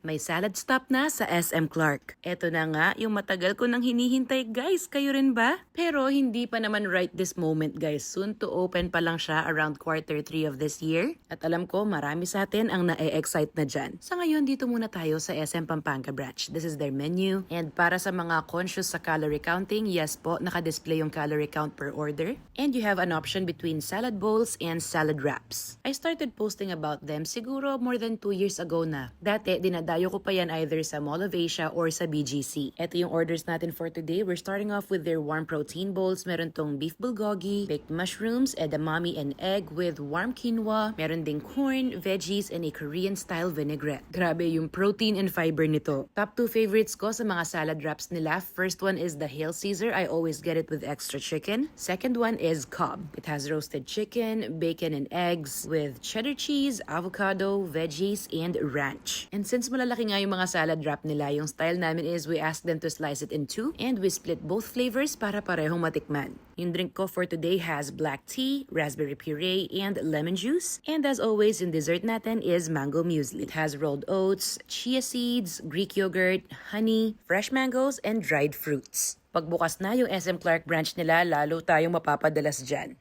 May salad stop na sa SM Clark. Eto na nga yung matagal ko nang hinihintay guys, kayo rin ba? Pero hindi pa naman right this moment guys. Soon to open pa lang siya around Q3 of this year. At alam ko marami sa atin ang na-excite na dyan. Sa ngayon dito muna tayo sa SM Pampanga branch. This is their menu. And para sa mga conscious sa calorie counting, yes po, naka-display yung calorie count per order. And you have an option between salad bowls and salad wraps. I started posting about them siguro more than 2 years ago na. Dati, dinadayo ko pa yan either sa Mall of Asia or sa BGC. Ito yung orders natin for today. We're starting off with their warm protein bowls. Meron tong beef bulgogi, baked mushrooms, edamame and egg with warm quinoa. Meron ding corn, veggies, and a Korean-style vinaigrette. Grabe yung protein and fiber nito. Top 2 favorites ko sa mga salad wraps nila. First one is the Hail Caesar. I always get it with extra chicken. Second one is Cobb. It has roasted chicken, bacon, and eggs with cheddar cheese, avocado, veggies, and ranch. And since malalaki nga yung mga salad wrap nila, yung style namin is we ask them to slice it in 2 and we split both flavors para parehong matikman. Yung drink ko for today has black tea, raspberry puree, and lemon juice. And as always, yung dessert natin is mango muesli. It has rolled oats, chia seeds, Greek yogurt, honey, fresh mangoes, and dried fruits. Pagbukas na yung SM Clark branch nila, lalo tayong mapapadalas dyan.